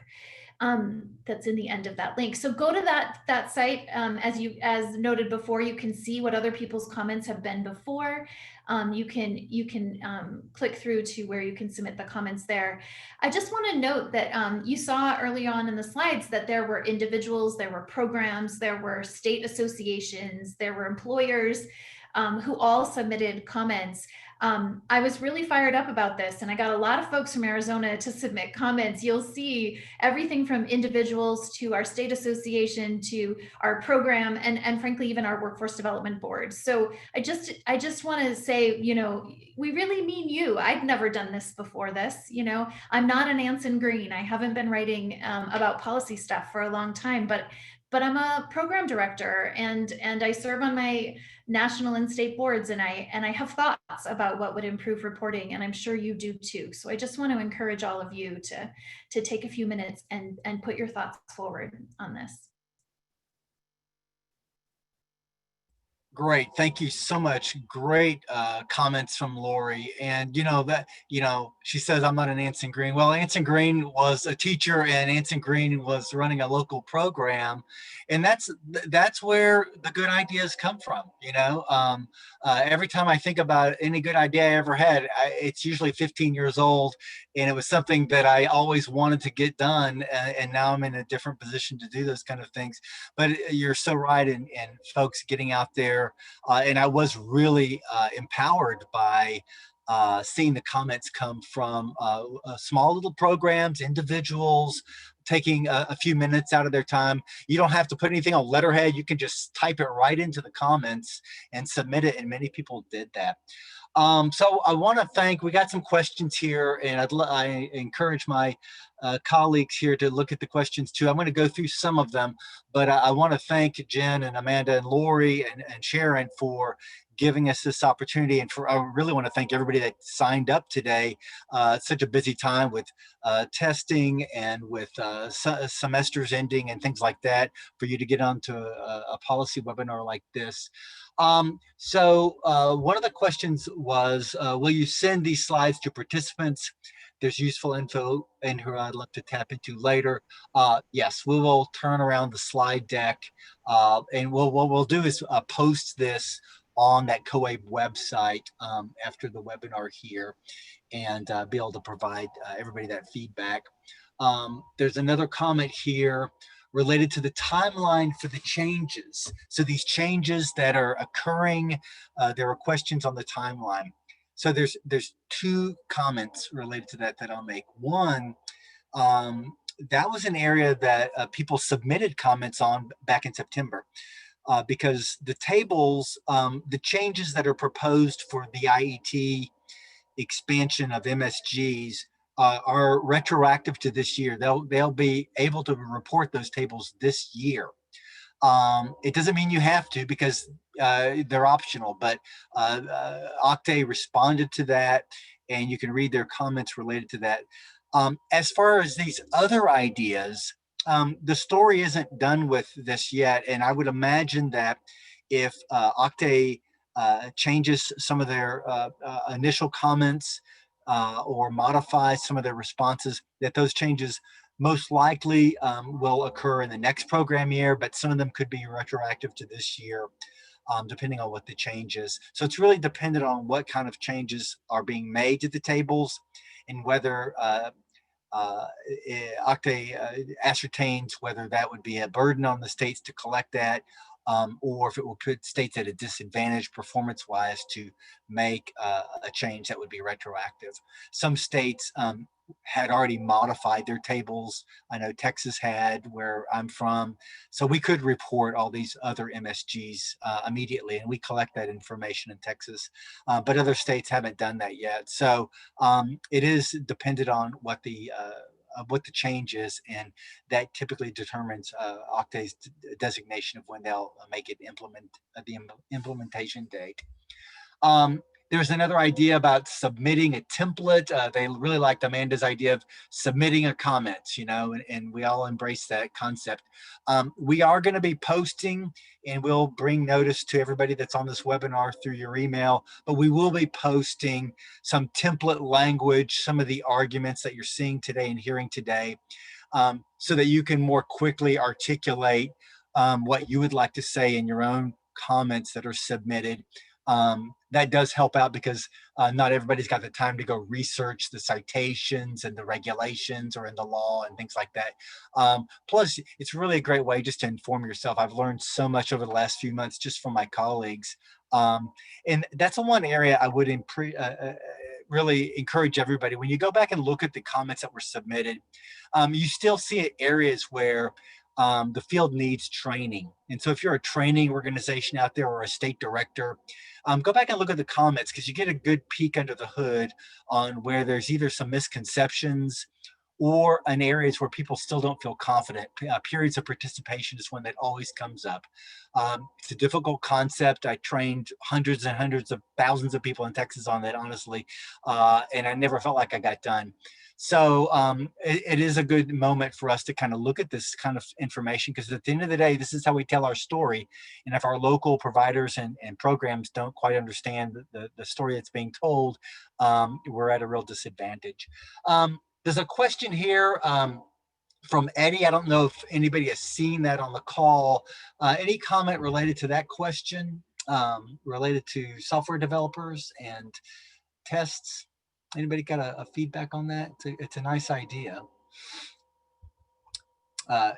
That's in the end of that link. So go to that site. As noted before, you can see what other people's comments have been before. You can click through to where you can submit the comments there. I just want to note that you saw early on in the slides that there were individuals, there were programs, there were state associations, there were employers who all submitted comments. I was really fired up about this, and I got a lot of folks from Arizona to submit comments. You'll see everything from individuals to our state association to our program and frankly, even our workforce development board. So I just want to say, we really mean you. I'd never done this before this. I'm not an Anson Green. I haven't been writing about policy stuff for a long time, but I'm a program director and I serve on my national and state boards, and I have thoughts about what would improve reporting, and I'm sure you do too. So I just want to encourage all of you to take a few minutes and put your thoughts forward on this. Great. Thank you so much. Great comments from Lori. And she says, I'm not an Anson Green. Well, Anson Green was a teacher and Anson Green was running a local program. And that's where the good ideas come from. Every time I think about any good idea I ever had, it's usually 15 years old. And it was something that I always wanted to get done. And now I'm in a different position to do those kind of things. But you're so right in folks getting out there. And I was really empowered by seeing the comments come from small little programs, individuals taking a few minutes out of their time. You don't have to put anything on letterhead. You can just type it right into the comments and submit it. And many people did that. So I want to thank, we got some questions here, and I encourage my colleagues here to look at the questions too. I'm going to go through some of them, but I want to thank Jen and Amanda and Lori and Sharon for giving us this opportunity. And I really want to thank everybody that signed up today. It's such a busy time with testing and with semesters ending and things like that, for you to get onto a policy webinar like this. One of the questions was, will you send these slides to participants? There's useful info in here I'd love to tap into later. Yes, we will turn around the slide deck, and what we'll do is post this on that COABE website after the webinar here, and be able to provide everybody that feedback. There's another comment here related to the timeline for the changes. So these changes that are occurring, there are questions on the timeline. So there's two comments related to that I'll make. One, that was an area that people submitted comments on back in September. Because the tables, the changes that are proposed for the IET expansion of MSGs are retroactive to this year. They'll be able to report those tables this year. It doesn't mean you have to, because they're optional, but OCTAE responded to that, and you can read their comments related to that. As far as these other ideas, the story isn't done with this yet, and I would imagine that if OCTAE changes some of their initial comments or modifies some of their responses, that those changes most likely will occur in the next program year, but some of them could be retroactive to this year, depending on what the change is. So it's really dependent on what kind of changes are being made to the tables, and whether OCTAE ascertains whether that would be a burden on the states to collect that, or if it will put states at a disadvantage performance-wise to make a change that would be retroactive. Some states had already modified their tables. I know Texas had, where I'm from. So we could report all these other MSGs immediately, and we collect that information in Texas. But other states haven't done that yet. So it is dependent on what the change is, and that typically determines OCTAE's designation of when they'll make it the implementation date. There's another idea about submitting a template. They really liked Amanda's idea of submitting a comment, and we all embrace that concept. We are going to be posting, and we'll bring notice to everybody that's on this webinar through your email, but we will be posting some template language, some of the arguments that you're seeing today and hearing today, so that you can more quickly articulate what you would like to say in your own comments that are submitted. That does help out, because not everybody's got the time to go research the citations and the regulations or in the law and things like that. Plus, it's really a great way just to inform yourself. I've learned so much over the last few months just from my colleagues. And that's the one area I would really encourage everybody. When you go back and look at the comments that were submitted, you still see areas where the field needs training. And so if you're a training organization out there or a state director, go back and look at the comments, because you get a good peek under the hood on where there's either some misconceptions or in areas where people still don't feel confident. Periods of participation is one that always comes up. It's a difficult concept. I trained hundreds and hundreds of thousands of people in Texas on that, honestly, and I never felt like I got done. So it is a good moment for us to kind of look at this kind of information, because at the end of the day, this is how we tell our story. And if our local providers and programs don't quite understand the story that's being told, we're at a real disadvantage. There's a question here from Eddie. I don't know if anybody has seen that on the call. Any comment related to that question, related to software developers and tests? Anybody got a feedback on that? It's a nice idea.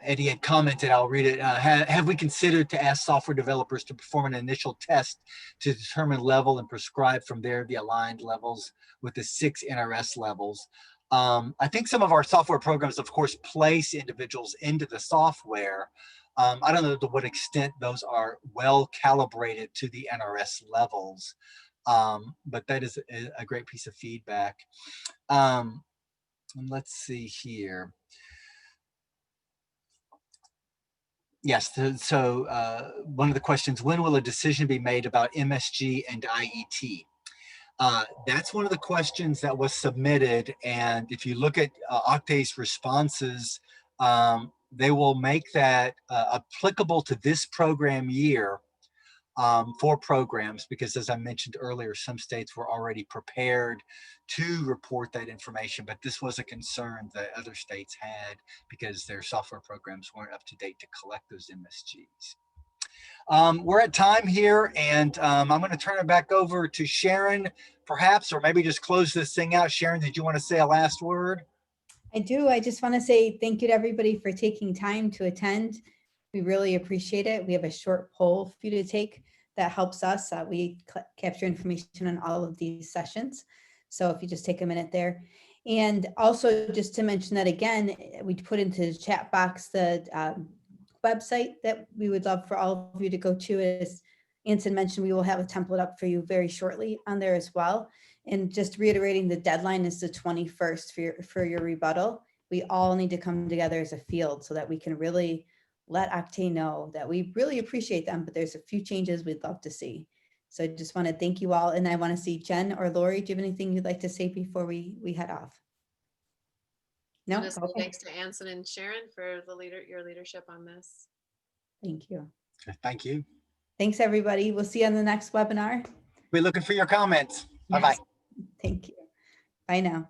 Eddie had commented, I'll read it. Have we considered to ask software developers to perform an initial test to determine level and prescribe from there the aligned levels with the 6 NRS levels? I think some of our software programs, of course, place individuals into the software. I don't know to what extent those are well calibrated to the NRS levels. But that is a great piece of feedback. And let's see here. Yes, so one of the questions, when will a decision be made about MSG and IET? That's one of the questions that was submitted. And if you look at OCTAE's responses, they will make that applicable to this program year for programs, because as I mentioned earlier, some states were already prepared to report that information, but this was a concern that other states had because their software programs weren't up to date to collect those MSGs. We're at time here, and I'm going to turn it back over to Sharon, perhaps, or maybe just close this thing out. Sharon, did you want to say a last word? I do. I just want to say thank you to everybody for taking time to attend. We really appreciate it. We have a short poll for you to take that helps us. We capture information on all of these sessions. So if you just take a minute there. And also just to mention that again, we put into the chat box the website that we would love for all of you to go to. As Anson mentioned, we will have a template up for you very shortly on there as well. And just reiterating, the deadline is the 21st for your rebuttal. We all need to come together as a field so that we can really let OCTAE know that we really appreciate them, but there's a few changes we'd love to see. So I just want to thank you all. And I want to see Jen or Lori, do you have anything you'd like to say before we head off? No? Just Okay. thanks to Anson and Sharon for your leadership on this. Thank you. Thank you. Thanks, everybody. We'll see you on the next webinar. We're looking for your comments. Bye-bye. Yes. Thank you. Bye now.